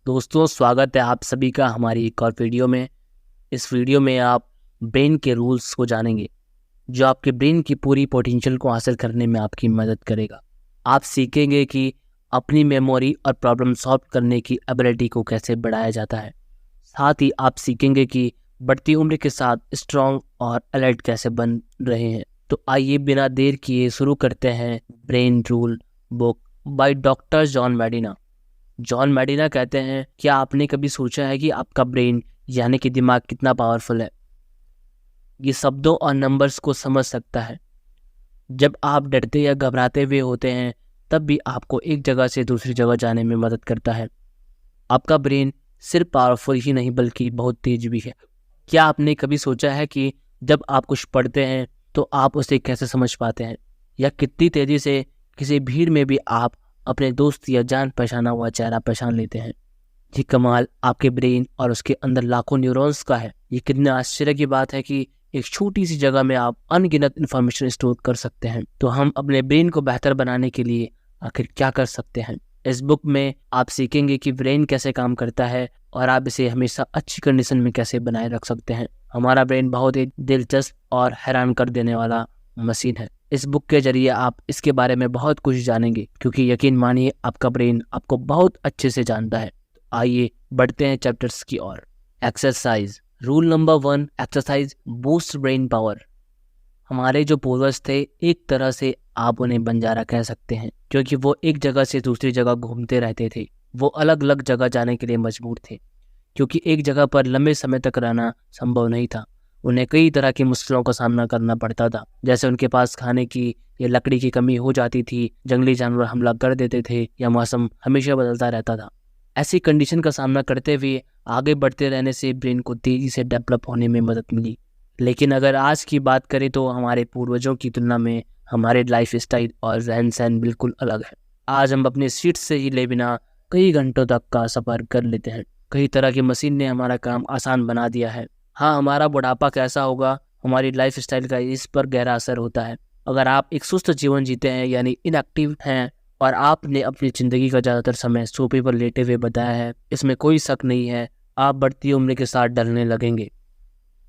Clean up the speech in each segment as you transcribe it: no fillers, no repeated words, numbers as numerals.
दोस्तों, स्वागत है आप सभी का हमारी एक और वीडियो में। इस वीडियो में आप ब्रेन के रूल्स को जानेंगे जो आपके ब्रेन की पूरी पोटेंशियल को हासिल करने में आपकी मदद करेगा। आप सीखेंगे कि अपनी मेमोरी और प्रॉब्लम सॉल्व करने की एबिलिटी को कैसे बढ़ाया जाता है। साथ ही आप सीखेंगे कि बढ़ती उम्र के साथ स्ट्रॉन्ग और अलर्ट कैसे बन रहे हैं। तो आइए बिना देर किए शुरू करते हैं brain rule book by doctor John मेडिना। John मेडिना कहते हैं, क्या आपने कभी सोचा है कि आपका ब्रेन यानी कि दिमाग कितना पावरफुल है? ये शब्दों और नंबर्स को समझ सकता है। जब आप डरते या घबराते हुए होते हैं तब भी आपको एक जगह से दूसरी जगह जाने में मदद करता है। आपका ब्रेन सिर्फ पावरफुल ही नहीं बल्कि बहुत तेज भी है। क्या आपने कभी सोचा है कि जब आप कुछ पढ़ते हैं तो आप उसे कैसे समझ पाते हैं, या कितनी तेजी से किसी भीड़ में भी आप अपने दोस्त या जान पहचाना हुआ चेहरा पहचान लेते हैं? ये कमाल आपके ब्रेन और उसके अंदर लाखों न्यूरॉन्स का है। ये कितने आश्चर्य की बात है कि एक छोटी सी जगह में आप अनगिनत इन्फॉर्मेशन स्टोर कर सकते हैं। तो हम अपने ब्रेन को बेहतर बनाने के लिए आखिर क्या कर सकते हैं? इस बुक में आप सीखेंगे कि ब्रेन कैसे काम करता है और आप इसे हमेशा अच्छी कंडीशन में कैसे बनाए रख सकते हैं। हमारा ब्रेन बहुत ही दिलचस्प और हैरान कर देने वाला मशीन है। इस बुक के जरिए आप इसके बारे में बहुत कुछ जानेंगे, क्योंकि यकीन मानिए आपका ब्रेन आपको बहुत अच्छे से जानता है। तो आइए बढ़ते हैं चैप्टर्स की ओर। Exercise. Rule number 1, exercise boost brain power. हमारे जो पूर्वज थे, एक तरह से आप उन्हें बंजारा कह सकते हैं, क्योंकि वो एक जगह से दूसरी जगह घूमते रहते थे। वो अलग अलग जगह जाने के लिए मजबूर थे, क्योंकि एक जगह पर लंबे समय तक रहना संभव नहीं था। उन्हें कई तरह की मुश्किलों का सामना करना पड़ता था, जैसे उनके पास खाने की या लकड़ी की कमी हो जाती थी, जंगली जानवर हमला कर देते थे, या मौसम हमेशा बदलता रहता था। ऐसी कंडीशन का सामना करते हुए आगे बढ़ते रहने से ब्रेन को तेजी से डेवलप होने में मदद मिली। लेकिन अगर आज की बात करें तो हमारे पूर्वजों की तुलना में हमारे लाइफ स्टाइल और रहन सहन बिल्कुल अलग है। आज हम अपनी सीट से हिले बिना कई घंटों तक का सफर कर लेते हैं। कई तरह की मशीन ने हमारा काम आसान बना दिया है। हाँ, हमारा बुढ़ापा कैसा होगा, हमारी लाइफ स्टाइल का इस पर गहरा असर होता है। अगर आप एक सुस्त जीवन जीते हैं यानी इनएक्टिव हैं और आपने अपनी ज़िंदगी का ज़्यादातर समय सोफे पर लेटे हुए बताया है, इसमें कोई शक नहीं है आप बढ़ती उम्र के साथ डरने लगेंगे।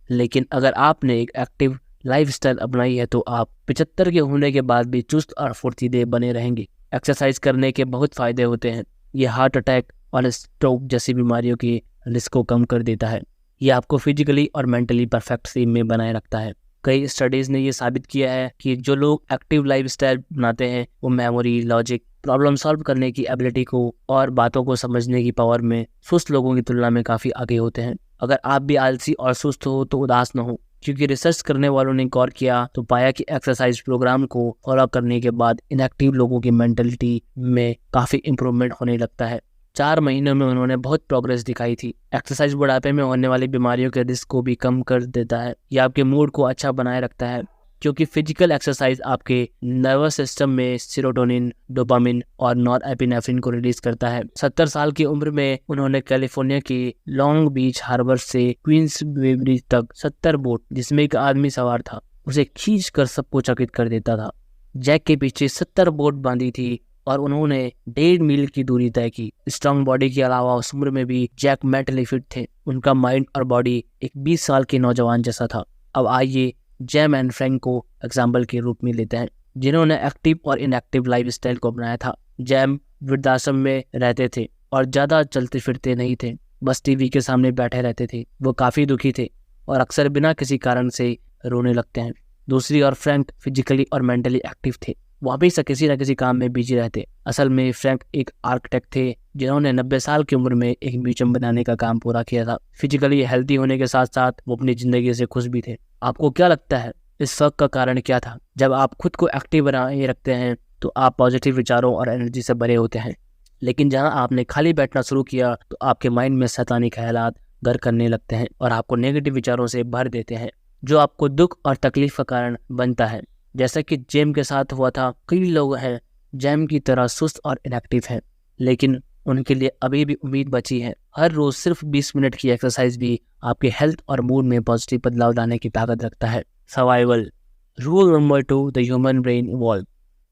लेकिन अगर आपने एक एक्टिव लाइफस्टाइल अपनाई है तो आप 75 के होने के बाद भी चुस्त और फुर्तीले बने रहेंगे। एक्सरसाइज करने के बहुत फायदे होते हैं। ये हार्ट अटैक और स्ट्रोक जैसी बीमारियों की रिस्क को कम कर देता है। ये आपको फिजिकली और मेंटली परफेक्ट शेप में बनाए रखता है। कई स्टडीज ने ये साबित किया है कि जो लोग एक्टिव लाइफस्टाइल बनाते हैं वो मेमोरी, लॉजिक, प्रॉब्लम सॉल्व करने की एबिलिटी को और बातों को समझने की पावर में सुस्त लोगों की तुलना में काफ़ी आगे होते हैं। अगर आप भी आलसी और सुस्त हो तो उदास न हो, क्योंकि रिसर्च करने वालों ने गौर किया तो पाया कि एक्सरसाइज प्रोग्राम को फॉलो करने के बाद इनएक्टिव लोगों की मेंटलिटी में काफ़ी इंप्रूवमेंट होने लगता है। 4 महीनों में उन्होंने बहुत प्रोग्रेस दिखाई थी। एक्सरसाइज बुढ़ापे में होने वाली बीमारियों के रिस्क को भी कम कर देता है। यह आपके मूड को अच्छा बनाए रखता है, क्योंकि फिजिकल एक्सरसाइज आपके नर्वस सिस्टम में सेरोटोनिन, डोपामिन और नॉरएपिनेफ्रिन को रिलीज करता है। 70 साल की उम्र में उन्होंने कैलिफोर्निया के लॉन्ग बीच हार्बर से क्वींस ब्रिज तक 70 बोट, जिसमें एक आदमी सवार था, उसे खींच कर सबको चकित कर देता था। जैक के पीछे 70 बोट बांधी थी और उन्होंने 1.5 मील की दूरी तय की। स्ट्रॉन्ग बॉडी के अलावा उस उम्र में भी जैक मेंटली फिट थे। उनका माइंड और बॉडी एक 20 साल के नौजवान जैसा था। अब आइए जेम एंड फ्रैंक को एग्जाम्पल के रूप में लेते हैं, जिन्होंने एक्टिव और इनएक्टिव लाइफस्टाइल को अपनाया था। जेम वृद्धाश्रम में रहते थे और ज़्यादा चलते फिरते नहीं थे, बस टीवी के सामने बैठे रहते थे। वो काफ़ी दुखी थे और अक्सर बिना किसी कारण से रोने लगते हैं। दूसरी ओर फ्रैंक फिजिकली और मेंटली एक्टिव थे। वो हमेशा किसी न किसी काम में बिजी रहते। असल में फ्रैंक एक आर्किटेक्ट थे जिन्होंने 90 साल की उम्र में एक म्यूजियम बनाने का काम पूरा किया था। फिजिकली हेल्थी होने के साथ साथ वो अपनी जिंदगी से खुश भी थे। आपको क्या लगता है इस शौक का कारण क्या था? जब आप खुद को एक्टिव बनाए रखते हैं तो आप पॉजिटिव विचारों और एनर्जी से भरे होते हैं। लेकिन जहां आपने खाली बैठना शुरू किया तो आपके माइंड में शैतानी ख्यालात घर करने लगते हैं और आपको नेगेटिव विचारों से भर देते हैं, जो आपको दुख और तकलीफ का कारण बनता है। जैसा कि जेम के साथ हुआ था, कई लोग हैं जेम की तरह सुस्त और इनएक्टिव हैं, लेकिन उनके लिए अभी भी उम्मीद बची है। हर रोज सिर्फ 20 मिनट की एक्सरसाइज भी आपके हेल्थ और मूड में पॉजिटिव बदलाव लाने की ताकत रखता है। Survival. Rule number 2, the human brain evolve.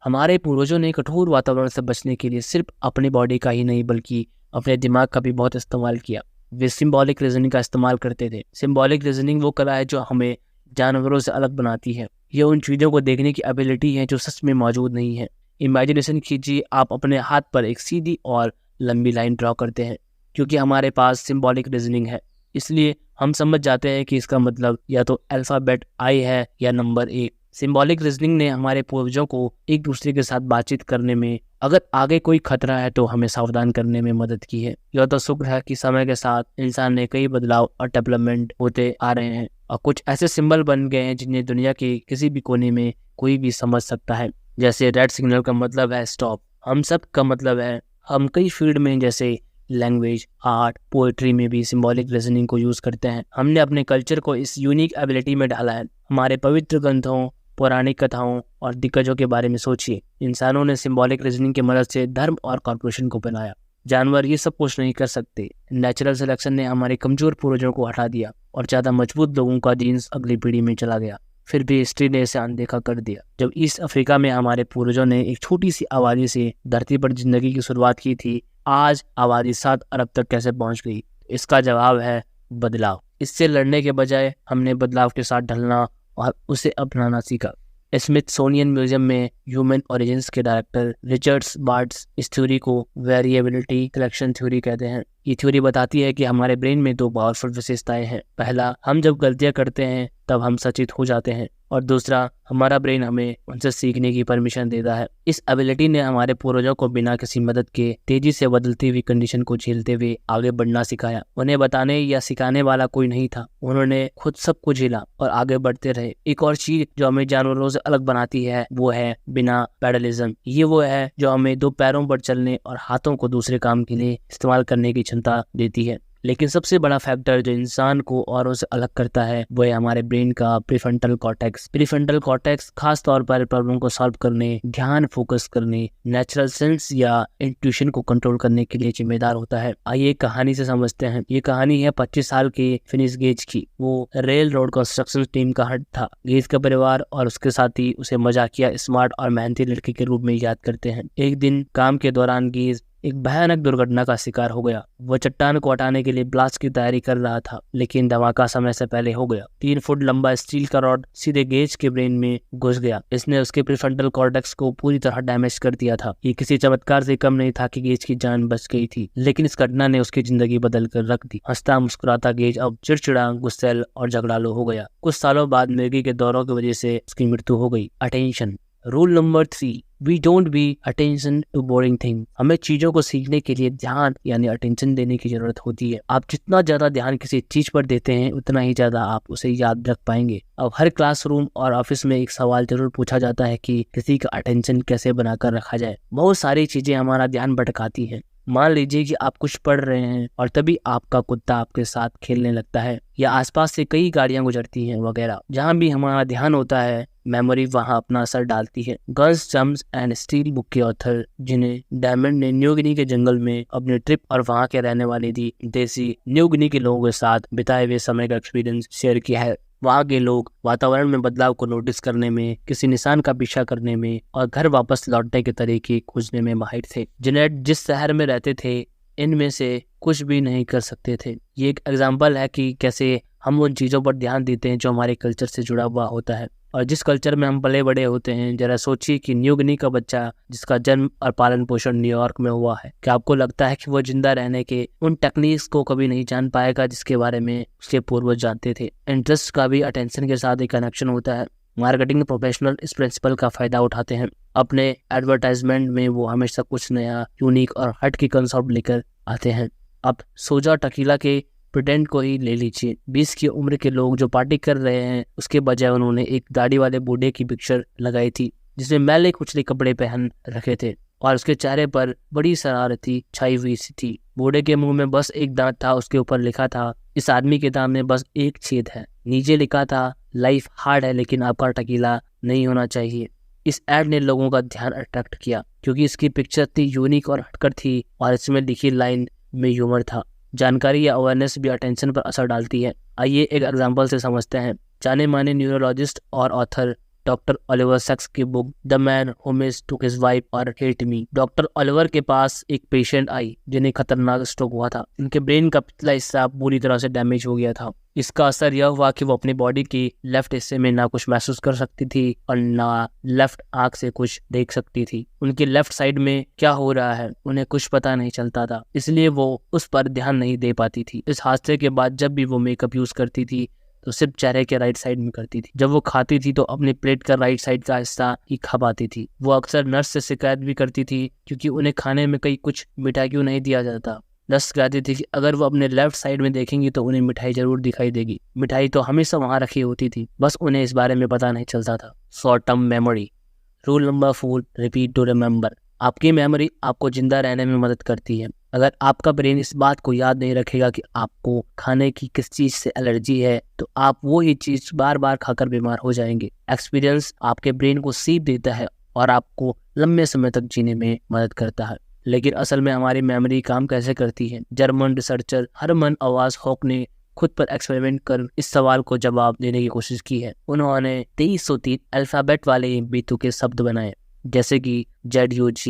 हमारे पूर्वजों ने कठोर वातावरण से बचने के लिए सिर्फ अपनी बॉडी का ही नहीं बल्कि अपने दिमाग का भी बहुत इस्तेमाल किया। वे सिंबॉलिक रीजनिंग का इस्तेमाल करते थे। सिंबॉलिक रीजनिंग वो कला है जो हमें जानवरों से अलग बनाती है। ये उन चीज़ों को देखने की एबिलिटी है जो सच में मौजूद नहीं है। इमेजिनेशन कीजिए, आप अपने हाथ पर एक सीधी और लंबी लाइन ड्रॉ करते हैं। क्योंकि हमारे पास सिंबॉलिक रीजनिंग है, इसलिए हम समझ जाते हैं कि इसका मतलब या तो अल्फ़ाबेट आई है या नंबर 1। सिंबॉलिक रीजनिंग ने हमारे पूर्वजों को एक दूसरे के साथ बातचीत करने में, अगर आगे कोई खतरा है तो हमें सावधान करने में मदद की है। यह तो शुक्र है कि समय के साथ इंसान ने कई बदलाव और डेवलपमेंट होते आ रहे हैं और कुछ ऐसे सिंबल बन गए हैं जिन्हें दुनिया के किसी भी कोने में कोई भी समझ सकता है। जैसे रेड सिग्नल का मतलब है स्टॉप, हम सब का मतलब है। हम कई फील्ड में जैसे लैंग्वेज, आर्ट, पोएट्री में भी सिंबॉलिक रीजनिंग को यूज करते हैं। हमने अपने कल्चर को इस यूनिक एबिलिटी में डाला है। हमारे पवित्र ग्रंथों, पौराणिक कथाओं और दिग्गजों के बारे में सोचिए। इंसानों ने सिंबॉलिक रीजनिंग की मदद से धर्म और कॉर्पोरेशन को बनाया। जानवर ये सब कुछ नहीं कर सकते। नेचुरल सिलेक्शन ने हमारे कमजोर पूर्वजों को हटा दिया और ज़्यादा मजबूत लोगों का जीन्स अगली पीढ़ी में चला गया। फिर भी हिस्ट्री ने इसे अनदेखा कर दिया। जब ईस्ट अफ्रीका में हमारे पूर्वजों ने एक छोटी सी आबादी से धरती पर जिंदगी की शुरुआत की थी, आज आबादी 7 अरब तक कैसे पहुंच गई? इसका जवाब है बदलाव। इससे लड़ने के बजाय हमने बदलाव के साथ ढलना और उसे अपनाना सीखा। स्मिथसोनियन म्यूजियम में ह्यूमन ओरिजिन्स के डायरेक्टर रिचर्ड बार्ट्स इस थ्योरी को वेरिएबिलिटी सिलेक्शन थ्योरी कहते हैं। ये थ्योरी बताती है कि हमारे ब्रेन में 2 पावरफुल विशेषताएं हैं। पहला, हम जब गलतियां करते हैं तब हम सचेत हो जाते हैं, और दूसरा, हमारा ब्रेन हमें उनसे सीखने की परमिशन देता है। इस एबिलिटी ने हमारे पूर्वजों को बिना किसी मदद के तेजी से बदलती हुई कंडीशन को झेलते हुए आगे बढ़ना सिखाया। उन्हें बताने या सिखाने वाला कोई नहीं था, उन्होंने खुद सब कुछ झेला और आगे बढ़ते रहे। एक और चीज जो हमें जानवरों से अलग बनाती है वो है बिना पैडलिज्म। ये वो है जो हमें 2 पैरों पर चलने और हाथों को दूसरे काम के लिए इस्तेमाल करने की क्षमता देती है। लेकिन सबसे बड़ा फैक्टर जो इंसान को औरों से अलग करता है वो है हमारे ब्रेन का प्रीफ्रंटल कॉर्टेक्स। प्रीफ्रंटल कॉर्टेक्स खास तौर पर प्रॉब्लम को सॉल्व करने, ध्यान फोकस करने, नेचुरल सेंस या इंट्यूशन को कंट्रोल करने के लिए जिम्मेदार होता है। आइए कहानी से समझते हैं। ये कहानी है 25 साल के फिनिश गेज की। वो रेल रोड कंस्ट्रक्शन टीम का हेड था। गेज का परिवार और उसके साथी उसे मजाकिया, स्मार्ट और मेहनती लड़के के रूप में याद करते हैं। एक दिन काम के दौरान गेज एक भयानक दुर्घटना का शिकार हो गया। वह चट्टान को हटाने के लिए ब्लास्ट की तैयारी कर रहा था, लेकिन धमाका समय से पहले हो गया। 3 फुट लंबा स्टील का रॉड सीधे गेज के ब्रेन में घुस गया। इसने उसके प्रीफ्रंटल कॉर्टेक्स को पूरी तरह डैमेज कर दिया था। ये किसी चमत्कार से कम नहीं था कि गेज की जान बच गई थी, लेकिन इस घटना ने उसकी जिंदगी बदल कर रख दी। हंसता मुस्कुराता गेज अब चिड़चिड़ा, गुस्सैल और झगड़ालू हो गया। कुछ सालों बाद मिर्गी के दौरों की वजह से उसकी मृत्यु हो गई। Attention. Rule number 3, we don't be attention to boring thing. हमें चीजों को सीखने के लिए ध्यान यानी अटेंशन देने की जरूरत होती है। आप जितना ज्यादा ध्यान किसी चीज पर देते हैं उतना ही ज्यादा आप उसे याद रख पाएंगे। अब हर क्लासरूम और ऑफिस में एक सवाल जरूर पूछा जाता है कि किसी का अटेंशन कैसे बनाकर रखा जाए। बहुत सारी चीजें हमारा ध्यान भटकाती हैं। मान लीजिए कि आप कुछ पढ़ रहे हैं और तभी आपका कुत्ता आपके साथ खेलने लगता है, या आसपास से कई गाड़ियां गुजरती हैं वगैरह। जहां भी हमारा ध्यान होता है मेमोरी वहां अपना असर डालती है। Guns, germs and steel book के ऑथर, जिन्हें डायमंड ने न्यू गिनी के जंगल में अपनी ट्रिप और वहां के रहने वाले देसी न्यू गिनी के लोगों के साथ बिताए हुए समय का एक्सपीरियंस शेयर किया है। वहाँ के लोग वातावरण में बदलाव को नोटिस करने में, किसी निशान का पीछा करने में और घर वापस लौटने के तरीके खोजने में माहिर थे। जिनेट जिस शहर में रहते थे इनमें से कुछ भी नहीं कर सकते थे। ये एक एग्जाम्पल है कि कैसे हम उन चीज़ों पर ध्यान देते हैं जो हमारे कल्चर से जुड़ा हुआ होता है और जिस कल्चर में हम पले बड़े होते हैं। जरा सोचिए कि न्यू गिनी का बच्चा जिसका जन्म और पालन पोषण न्यूयॉर्क में हुआ है, क्या आपको लगता है कि वो जिंदा रहने के उन टेक्निक्स को कभी नहीं जान पाएगा जिसके बारे में उसके पूर्वज जानते थे? इंटरेस्ट का भी अटेंशन के साथ एक कनेक्शन होता है। मार्केटिंग प्रोफेशनल इस प्रिंसिपल का फायदा उठाते हैं। अपने एडवर्टाइजमेंट में वो हमेशा कुछ नया, यूनिक और हट की कंसेप्ट लेकर आते हैं। अब सोजा टकीला के प्रेटेंट को ही ले लीजिए। 20 की उम्र के लोग जो पार्टी कर रहे हैं उसके बजाय उन्होंने एक दाढ़ी वाले बूढ़े की पिक्चर लगाई थी जिसने मैले कुचले कपड़े पहन रखे थे और उसके चेहरे पर बड़ी शरारती छाई हुई सी थी। बूढ़े के मुंह में बस एक दांत था। उसके ऊपर लिखा था, इस आदमी के दांत में बस एक छेद है। नीचे लिखा था, लाइफ हार्ड है लेकिन आपका टकीला नहीं होना चाहिए। इस एड ने लोगों का ध्यान अट्रैक्ट किया क्योंकि इसकी पिक्चर इतनी यूनिक और हटकर थी और इसमें लिखी लाइन में ह्यूमर था। जानकारी या अवेयरनेस भी अटेंशन पर असर डालती है। आइए एक एग्जांपल से समझते हैं। जाने माने न्यूरोलॉजिस्ट और ऑथर डॉक्टर ओलिवर सक्स की book the man who mistook his wife और हेट मी। डॉक्टर ओलिवर के पास एक पेशेंट आई जिन्हें खतरनाक स्ट्रोक हुआ था। उनके ब्रेन का पिछला हिस्सा पूरी तरह से डैमेज हो गया था। इसका असर यह हुआ कि वो अपनी बॉडी की लेफ्ट हिस्से में ना कुछ महसूस कर सकती थी और ना लेफ्ट आंख से कुछ देख सकती थी। उनकी लेफ्ट साइड में क्या हो रहा है उन्हें कुछ पता नहीं चलता था, इसलिए वो उस पर ध्यान नहीं दे पाती थी। इस हादसे के बाद जब भी वो मेकअप यूज करती थी तो सिर्फ चेहरे के राइट साइड में करती थी। जब वो खाती थी तो अपनी प्लेट का राइट साइड का हिस्सा ही खा पाती थी। वो अक्सर नर्स से शिकायत भी करती थी क्योंकि उन्हें खाने में कहीं कुछ मिठाई क्यों नहीं दिया जाता। नर्स कहती थी कि अगर वो अपने लेफ्ट साइड में देखेंगी तो उन्हें मिठाई जरूर दिखाई देगी। मिठाई तो हमेशा वहां रखी होती थी, बस उन्हें इस बारे में पता नहीं चलता था। Short term memory. Rule number 4, repeat to remember. आपकी मेमोरी आपको जिंदा रहने में मदद करती है। अगर आपका ब्रेन इस बात को याद नहीं रखेगा कि आपको खाने की किस चीज से एलर्जी है तो आप वो ही चीज बार बार खाकर बीमार हो जाएंगे। एक्सपीरियंस आपके ब्रेन को सीख देता है और आपको लंबे समय तक जीने में मदद करता है। लेकिन असल में हमारी मेमोरी काम कैसे करती है? जर्मन रिसर्चर हरमन अवाज हॉक ने खुद पर एक्सपेरिमेंट कर इस सवाल को जवाब देने की कोशिश की है। उन्होंने 2303 अल्फाबेट वाले बीतू के शब्द बनाए जैसे कि ZUGRENTHZ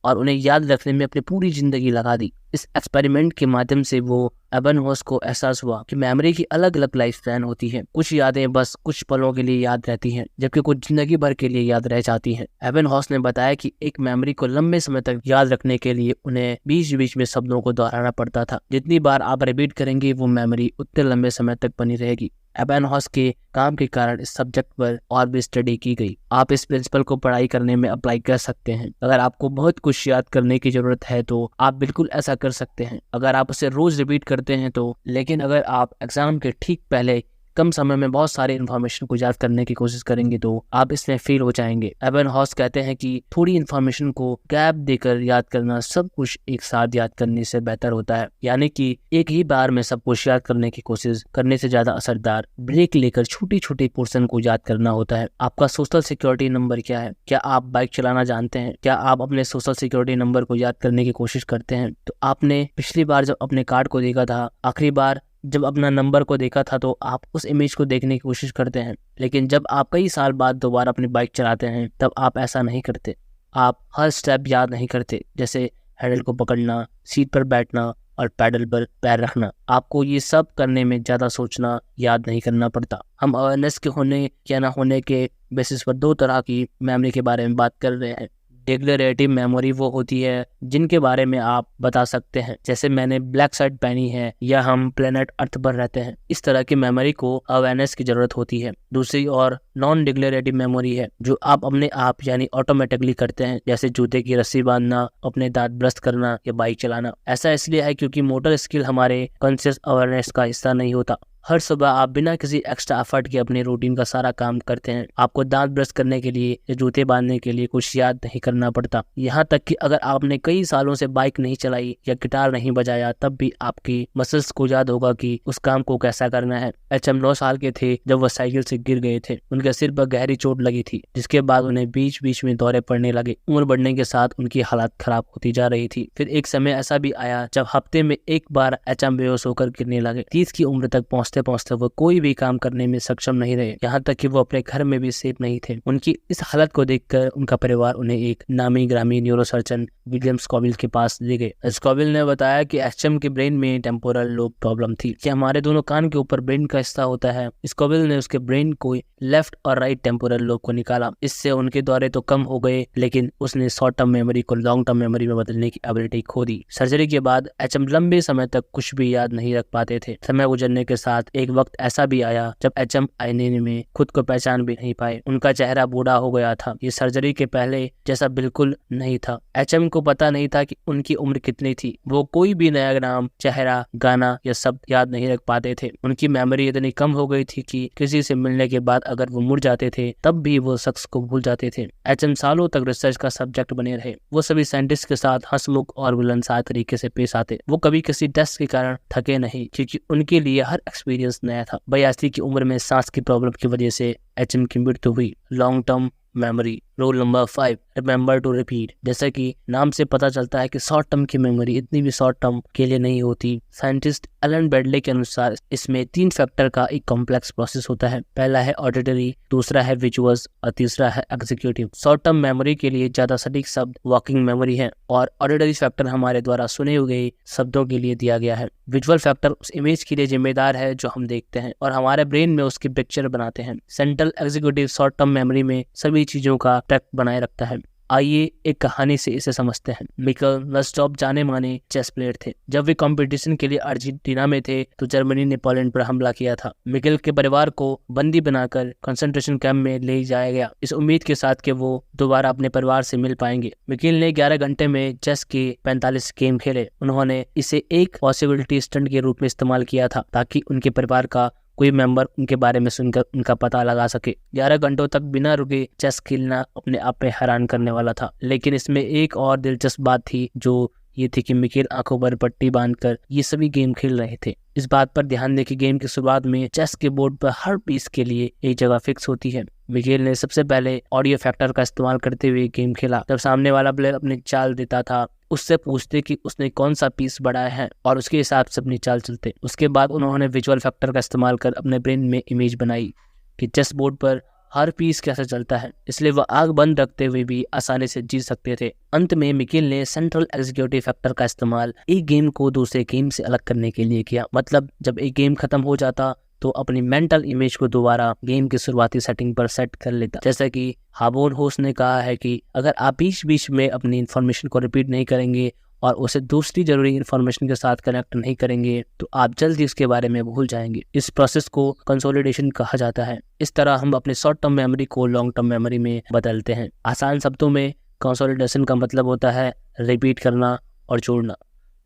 और उन्हें याद रखने में अपनी पूरी जिंदगी लगा दी। इस एक्सपेरिमेंट के माध्यम से वो एबनहॉस को एहसास हुआ कि मेमोरी की अलग अलग लाइफ स्पैन होती है। कुछ यादें बस कुछ पलों के लिए याद रहती हैं जबकि कुछ जिंदगी भर के लिए याद रह जाती हैं। एबनहॉस ने बताया कि एक मेमोरी को लंबे समय तक याद रखने के लिए उन्हें बीच बीच में शब्दों को दोहराना पड़ता था। जितनी बार आप रिपीट करेंगे वो मेमोरी उतने लंबे समय तक बनी रहेगी। एबनहॉस के काम के कारण इस सब्जेक्ट पर और भी स्टडी की गई। आप इस प्रिंसिपल को पढ़ाई करने में अप्लाई कर सकते हैं। अगर आपको बहुत कुछ याद करने की जरूरत है तो आप बिल्कुल ऐसा कर सकते हैं अगर आप उसे रोज रिपीट करते हैं तो। लेकिन अगर आप एग्जाम के ठीक पहले कम समय में बहुत सारे इन्फॉर्मेशन को याद करने की कोशिश करेंगे तो आप इसमें फेल हो जाएंगे। एबनहॉस कहते हैं कि थोड़ी इन्फॉर्मेशन को गैप देकर याद करना सब कुछ एक साथ याद करने से बेहतर होता है। यानी कि एक ही बार में सब कुछ याद करने की कोशिश करने से ज्यादा असरदार ब्रेक लेकर छोटी छोटी पोर्शन को याद करना होता है। आपका सोशल सिक्योरिटी नंबर क्या है? क्या आप बाइक चलाना जानते हैं? क्या आप अपने सोशल सिक्योरिटी नंबर को याद करने की कोशिश करते हैं? तो आपने पिछली बार जब अपने कार्ड को देखा था, आखिरी बार जब अपना नंबर को देखा था तो आप उस इमेज को देखने की कोशिश करते हैं। लेकिन जब आप कई साल बाद दोबारा अपनी बाइक चलाते हैं तब आप ऐसा नहीं करते। आप हर स्टेप याद नहीं करते, जैसे हैंडल को पकड़ना, सीट पर बैठना और पैडल पर पैर रखना। आपको ये सब करने में ज्यादा सोचना, याद नहीं करना पड़ता। हम अवेयरनेस के होने या ना होने के बेसिस पर 2 तरह की मेमोरी के बारे में बात कर रहे हैं। डिक्लेरेटिव मेमोरी वो होती है जिनके बारे में आप बता सकते हैं, जैसे मैंने ब्लैक शर्ट पहनी है या हम प्लेनेट अर्थ पर रहते हैं। इस तरह की मेमोरी को अवेयरनेस की जरूरत होती है। दूसरी और नॉन डिक्लेरेटिव मेमोरी है जो आप अपने आप यानी ऑटोमेटिकली करते हैं, जैसे जूते की रस्सी बांधना, अपने दांत ब्रश करना या बाइक चलाना। ऐसा इसलिए है क्योंकि मोटर स्किल हमारे कॉन्शियस अवेयरनेस का हिस्सा नहीं होता। हर सुबह आप बिना किसी एक्स्ट्रा एफर्ट के अपने रूटीन का सारा काम करते हैं। आपको दांत ब्रश करने के लिए या जूते बांधने के लिए कुछ याद नहीं करना पड़ता। यहाँ तक कि अगर आपने कई सालों से बाइक नहीं चलाई या गिटार नहीं बजाया तब भी आपकी मसल्स को याद होगा कि उस काम को कैसा करना है। एचएम 9 साल के थे जब वह साइकिल से गिर गए थे। उनके सिर पर गहरी चोट लगी थी जिसके बाद उन्हें बीच बीच में दौरे पड़ने लगे। उम्र बढ़ने के साथ उनकी हालत खराब होती जा रही थी। फिर एक समय ऐसा भी आया जब हफ्ते में एक बार एचएम बेहोश होकर गिरने लगे। 30 की उम्र तक पहुँचते वो कोई भी काम करने में सक्षम नहीं रहे, यहाँ तक कि वो अपने घर में भी सेफ नहीं थे। उनकी इस हालत को देखकर उनका परिवार उन्हें एक नामी ग्रामी न्यूरोसर्जन विलियम स्कॉविल के पास ले गए। स्कॉविल ने बताया कि एचएम के ब्रेन में टेम्पोरल लोब प्रॉब्लम थी। क्या हमारे दोनों कान के ऊपर ब्रेन का हिस्सा होता है? स्कॉविल ने उसके ब्रेन को लेफ्ट और राइट टेम्पोरल लोब को निकाला। इससे उनके दौरे तो कम हो गए लेकिन उसने शॉर्ट टर्म मेमोरी को लॉन्ग टर्म मेमोरी में बदलने की एबिलिटी खो दी। सर्जरी के बाद एचएम लंबे समय तक कुछ भी याद नहीं रख पाते थे। समय गुजरने के साथ एक वक्त ऐसा भी आया जब एचएम आईने में खुद को पहचान भी नहीं पाए। उनका चेहरा बूढ़ा हो गया था। ये सर्जरी के पहले जैसा बिल्कुल नहीं था। एचएम को पता नहीं था कि उनकी उम्र कितनी थी। वो कोई भी नया नाम, चेहरा, गाना या शब्द याद नहीं रख पाते थे। उनकी मेमोरी इतनी कम हो गई थी कि किसी से मिलने के बाद अगर वो मुड़ जाते थे तब भी वो शख्स को भूल जाते थे। एचएम सालों तक रिसर्च का सब्जेक्ट बने रहे। वो सभी साइंटिस्ट के साथ हंसमुख और मिलनसार तरीके से पेश आते। वो कभी किसी टेस्ट के कारण थके नहीं क्योंकि उनके लिए हर एक्सपीरियंस नया था। 82 की उम्र में सांस की प्रॉब्लम की वजह से एचएम की मृत्यु हुई। Long term memory. Rule number 5, remember to repeat. जैसा कि नाम से पता चलता है कि शॉर्ट टर्म की मेमोरी इतनी भी शॉर्ट टर्म के लिए नहीं होती। साइंटिस्ट एलन बेडले के अनुसार इसमें 3 फैक्टर का एक कॉम्प्लेक्स प्रोसेस होता है। पहला है ऑडिटरी, दूसरा है विजुअल्स और तीसरा है एग्जीक्यूटिव। शॉर्ट टर्म मेमोरी के लिए ज्यादा सटीक शब्द वर्किंग मेमोरी है और ऑडिटरी फैक्टर हमारे द्वारा सुने हुए शब्दों के लिए दिया गया है। विजुअल फैक्टर उस इमेज के लिए जिम्मेदार है जो हम देखते हैं और हमारे ब्रेन में उसकी पिक्चर बनाते हैं। Central executive short term memory में सभी चीजों का ट्रैक बनाए रखता है। आइए एक कहानी से इसे समझते हैं। मिकेल लस्टॉप जाने माने चेस प्लेयर थे। जब वे कंपटीशन के लिए अर्जेंटीना में थे तो जर्मनी ने पोलैंड पर हमला किया था। मिकेल के परिवार को बंदी बनाकर कंसंट्रेशन कैंप में ले जाया गया, इस उम्मीद के साथ कि वो दोबारा अपने परिवार से मिल पाएंगे। मिकेल ने 11 घंटे में चेस के 45 गेम खेले। उन्होंने इसे एक पॉसिबिलिटी स्टंट के रूप में इस्तेमाल किया था ताकि उनके परिवार का कोई मेंबर उनके बारे में सुनकर उनका पता लगा सके। 11 घंटों तक बिना रुके चेस खेलना अपने आप में हैरान करने वाला था, लेकिन इसमें एक और दिलचस्प बात थी जो ये थी कि मिकेल आंखों पर पट्टी बांधकर ये सभी गेम खेल रहे थे। इस बात पर ध्यान दें कि गेम की शुरुआत में चेस के बोर्ड पर हर पीस के लिए एक जगह फिक्स होती है। मिकेल ने सबसे पहले ऑडियो फैक्टर का इस्तेमाल करते हुए गेम खेला। जब सामने वाला प्लेयर अपनी चाल देता था, उससे पूछते कि उसने कौन सा पीस बढ़ाया है और उसके हिसाब से अपनी चाल चलते। उसके बाद उन्होंने विजुअल फैक्टर का इस्तेमाल कर अपने ब्रेन में इमेज बनाई कि चेस बोर्ड पर हर पीस कैसे चलता है, इसलिए वह आंख बंद रखते हुए भी आसानी से जीत सकते थे। अंत में मिकेल ने सेंट्रल एग्जीक्यूटिव फैक्टर का इस्तेमाल एक गेम को दूसरे गेम से अलग करने के लिए किया। मतलब जब एक गेम खत्म हो जाता तो अपनी मेंटल इमेज को दोबारा गेम की शुरुआती सेटिंग पर सेट कर लेता। जैसा कि हाबोन होस्ट ने कहा है कि अगर आप बीच बीच में अपनी इंफॉर्मेशन को रिपीट नहीं करेंगे और उसे दूसरी जरूरी इंफॉर्मेशन के साथ कनेक्ट नहीं करेंगे तो आप जल्दी उसके बारे में भूल जाएंगे। इस प्रोसेस को कंसोलिडेशन कहा जाता है। इस तरह हम अपने शॉर्ट टर्म मेमोरी को लॉन्ग टर्म मेमोरी में बदलते हैं। आसान शब्दों में कंसोलिडेशन का मतलब होता है रिपीट करना और जोड़ना।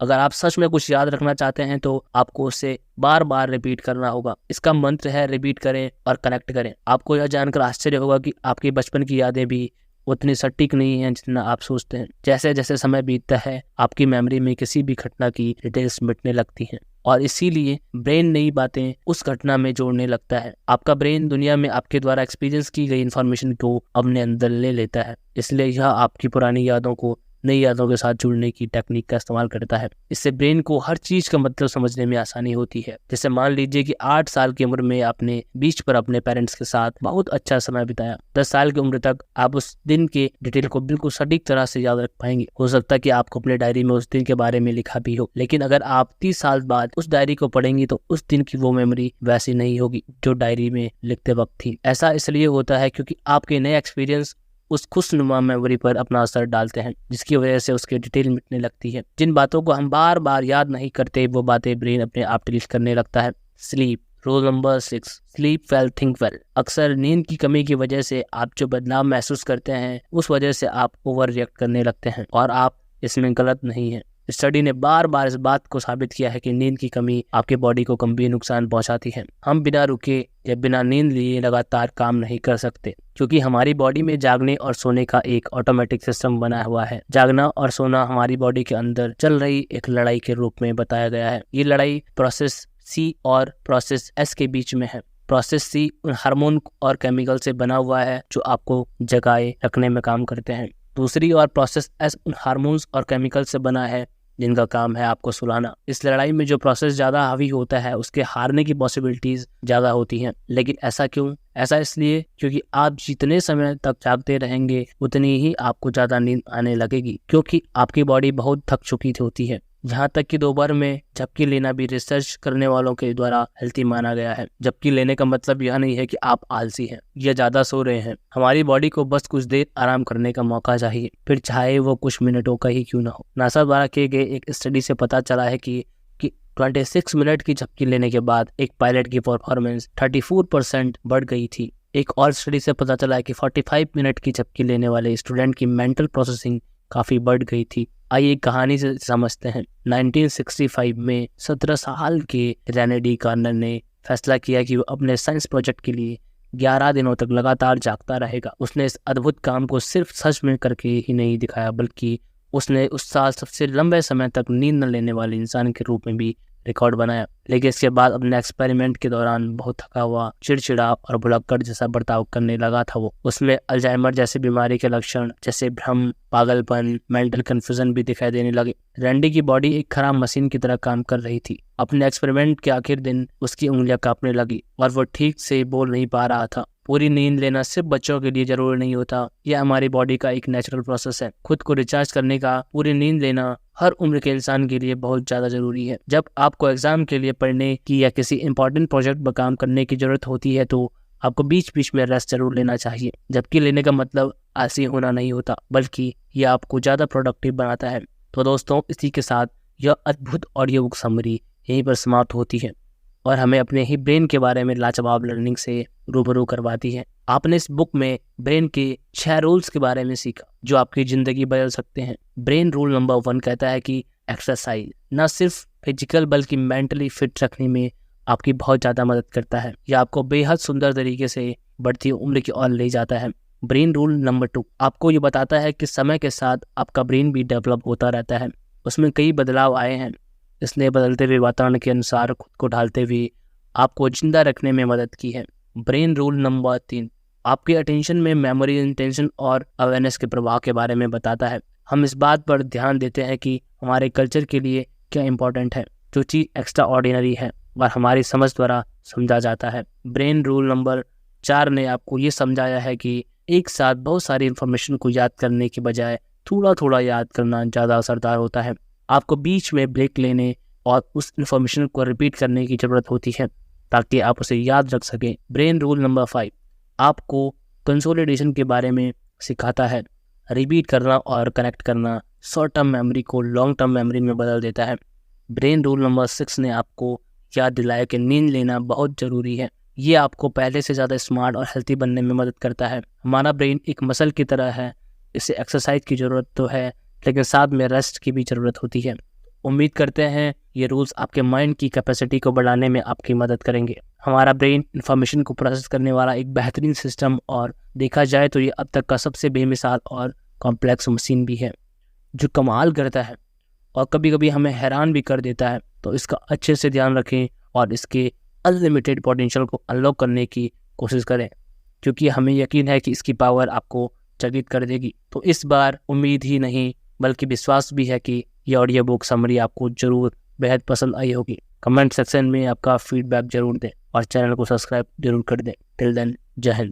अगर आप सच में कुछ याद रखना चाहते हैं तो आपको उसे बार बार रिपीट करना होगा। इसका मंत्र है रिपीट करें और कनेक्ट करें। आपको यह जानकर आश्चर्य होगा कि आपकी बचपन की यादें भी उतनी सटीक नहीं है जितना आप सोचते हैं। जैसे जैसे समय बीतता है आपकी मेमोरी में किसी भी घटना की डिटेल्स मिटने लगती हैं और इसीलिए ब्रेन नई बातें उस घटना में जोड़ने लगता है। आपका ब्रेन दुनिया में आपके द्वारा एक्सपीरियंस की गई इन्फॉर्मेशन को अपने अंदर ले लेता है, इसलिए यह आपकी पुरानी यादों को नई यादों के साथ जुड़ने की टेक्निक का इस्तेमाल करता है। इससे ब्रेन को हर चीज का मतलब समझने में आसानी होती है। जैसे मान लीजिए कि 8 साल की उम्र में आपने बीच पर अपने पेरेंट्स के साथ बहुत अच्छा समय बिताया। 10 साल की उम्र तक आप उस दिन के डिटेल को बिल्कुल सटीक तरह से याद रख पाएंगे। हो सकता है कि आपको अपने डायरी में उस दिन के बारे में लिखा भी हो, लेकिन अगर आप 30 साल बाद उस डायरी को पढ़ेंगे तो उस दिन की वो मेमोरी वैसी नहीं होगी जो डायरी में लिखते वक्त थी। ऐसा इसलिए होता है क्योंकि आपके नए एक्सपीरियंस उस खुशनुमा मेमोरी पर अपना असर डालते हैं, जिसकी वजह से उसकी डिटेल मिटने लगती है। जिन बातों को हम बार बार याद नहीं करते वो बातें ब्रेन अपने आप डिलीट करने लगता है। Sleep. Rule number 6, sleep well think well. अक्सर नींद की कमी की वजह से आप जो बदलाव महसूस करते हैं उस वजह से आप ओवर रिएक्ट करने लगते हैं और आप इसमें गलत नहीं है। स्टडी ने बार बार इस बात को साबित किया है कि नींद की कमी आपके बॉडी को गंभीर नुकसान पहुंचाती है। हम बिना रुके या बिना नींद लिए लगातार काम नहीं कर सकते क्योंकि हमारी बॉडी में जागने और सोने का एक ऑटोमेटिक सिस्टम बना हुआ है। जागना और सोना हमारी बॉडी के अंदर चल रही एक लड़ाई के रूप में बताया गया है। ये लड़ाई प्रोसेस सी और प्रोसेस एस के बीच में है। प्रोसेस सी उन हार्मोन और केमिकल से बना हुआ है जो आपको जगाए रखने में काम करते हैं। दूसरी ओर प्रोसेस एस उन हार्मोन्स और केमिकल से बना है जिनका काम है आपको सुलाना। इस लड़ाई में जो प्रोसेस ज्यादा हावी होता है उसके हारने की पॉसिबिलिटीज ज्यादा होती हैं। लेकिन ऐसा क्यों? ऐसा इसलिए क्योंकि आप जितने समय तक जागते रहेंगे उतनी ही आपको ज्यादा नींद आने लगेगी, क्योंकि आपकी बॉडी बहुत थक चुकी होती है। यहाँ तक कि दोपहर में झपकी लेना भी रिसर्च करने वालों के द्वारा हेल्थी माना गया है। झपकी लेने का मतलब यह नहीं है कि आप आलसी हैं या ज्यादा सो रहे हैं। हमारी बॉडी को बस कुछ देर आराम करने का मौका चाहिए, फिर चाहे वो कुछ मिनटों का ही क्यों ना हो। नासा द्वारा किए गए एक स्टडी से पता चला है कि 26 मिनट की झपकी लेने के बाद एक पायलट की परफॉर्मेंस 34% बढ़ गई थी। एक और स्टडी से पता चला है कि 45 मिनट की झपकी लेने वाले स्टूडेंट की मेंटल प्रोसेसिंग काफी बढ़ गई थी। आइए कहानी से समझते हैं। 1965 में 17 साल के रेने डी कार्नर ने फैसला किया कि वो अपने साइंस प्रोजेक्ट के लिए 11 दिनों तक लगातार जागता रहेगा। उसने इस अद्भुत काम को सिर्फ सच में करके ही नहीं दिखाया, बल्कि उसने उस साल सबसे लंबे समय तक नींद न लेने वाले इंसान के रूप में भी रिकॉर्ड बनाया, लेकिन इसके बाद अपने एक्सपेरिमेंट के दौरान बहुत थका हुआ, चिड़चिड़ा और भुलक्कड़ जैसा बर्ताव करने लगा था। वो उसमें अल्जाइमर जैसी बीमारी के लक्षण जैसे भ्रम, पागलपन, मेंटल कंफ्यूजन भी दिखाई देने लगे। रैंडी की बॉडी एक खराब मशीन की तरह काम कर रही थी। अपने एक्सपेरिमेंट के आखिर दिन उसकी उंगलियां कांपने लगी और वो ठीक से बोल नहीं पा रहा था। पूरी नींद लेना सिर्फ बच्चों के लिए जरूरी नहीं होता, यह हमारी बॉडी का एक नेचुरल प्रोसेस है। खुद को रिचार्ज करने का पूरी नींद लेना हर उम्र के इंसान के लिए बहुत ज्यादा जरूरी है। जब आपको एग्जाम के लिए पढ़ने की या किसी इंपॉर्टेंट प्रोजेक्ट पर काम करने की जरूरत होती है तो आपको बीच बीच में रेस्ट जरूर लेना चाहिए। जबकि लेने का मतलब आलसी होना नहीं होता, बल्कि यह आपको ज्यादा प्रोडक्टिव बनाता है। तो दोस्तों, इसी के साथ यह अद्भुत ऑडियो बुक समरी यहीं पर समाप्त होती है और हमें अपने ही ब्रेन के बारे में लाजवाब लर्निंग से रूबरू करवाती है। आपने इस बुक में ब्रेन के 6 रूल्स के बारे में सीखा जो आपकी जिंदगी बदल सकते हैं। ब्रेन रूल नंबर 1 कहता है कि एक्सरसाइज न सिर्फ फिजिकल बल्कि मेंटली फिट रखने में आपकी बहुत ज़्यादा मदद करता है। यह आपको बेहद सुंदर तरीके से बढ़ती उम्र की ओर ले जाता है। ब्रेन रूल नंबर 2 आपको ये बताता है कि समय के साथ आपका ब्रेन भी डेवलप होता रहता है, उसमें कई बदलाव आए हैं। इसने बदलते हुए वातावरण के अनुसार खुद को ढालते हुए आपको जिंदा रखने में मदद की है। ब्रेन रूल नंबर 3 आपके अटेंशन में मेमोरी, इंटेंशन और अवेयरनेस के प्रभाव के बारे में बताता है। हम इस बात पर ध्यान देते हैं कि हमारे कल्चर के लिए क्या इंपॉर्टेंट है, जो चीज़ एक्स्ट्रा ऑर्डिनरी है और हमारी समझ द्वारा समझा जाता है। ब्रेन रूल नंबर 4 ने आपको ये समझाया है कि एक साथ बहुत सारी इंफॉर्मेशन को याद करने के बजाय थोड़ा थोड़ा याद करना ज़्यादा असरदार होता है। आपको बीच में ब्रेक लेने और उस इंफॉर्मेशन को रिपीट करने की ज़रूरत होती है ताकि आप उसे याद रख सकें। ब्रेन रूल नंबर 5 आपको कंसोलिडेशन के बारे में सिखाता है। रिपीट करना और कनेक्ट करना शॉर्ट टर्म मेमोरी को लॉन्ग टर्म मेमोरी में बदल देता है। ब्रेन रूल नंबर 6 ने आपको याद दिलाया कि नींद लेना बहुत ज़रूरी है। ये आपको पहले से ज़्यादा स्मार्ट और हेल्थी बनने में मदद करता है। हमारा ब्रेन एक मसल की तरह है, इसे एक्सरसाइज की ज़रूरत तो है लेकिन साथ में रेस्ट की भी ज़रूरत होती है। उम्मीद करते हैं ये रूल्स आपके माइंड की कैपेसिटी को बढ़ाने में आपकी मदद करेंगे। हमारा ब्रेन इंफॉर्मेशन को प्रोसेस करने वाला एक बेहतरीन सिस्टम और देखा जाए तो ये अब तक का सबसे बेमिसाल और कॉम्प्लेक्स मशीन भी है, जो कमाल करता है और कभी कभी हमें हैरान भी कर देता है। तो इसका अच्छे से ध्यान रखें और इसके अनलिमिटेड पोटेंशियल को अनलॉक करने की कोशिश करें, क्योंकि हमें यकीन है कि इसकी पावर आपको चकित कर देगी। तो इस बार उम्मीद ही नहीं बल्कि विश्वास भी है कि ये ऑडियो बुक समरी आपको जरूर बेहद पसंद आई होगी। कमेंट सेक्शन में आपका फीडबैक जरूर दें और चैनल को सब्सक्राइब जरूर कर दें। टिल देन, जय हिंद।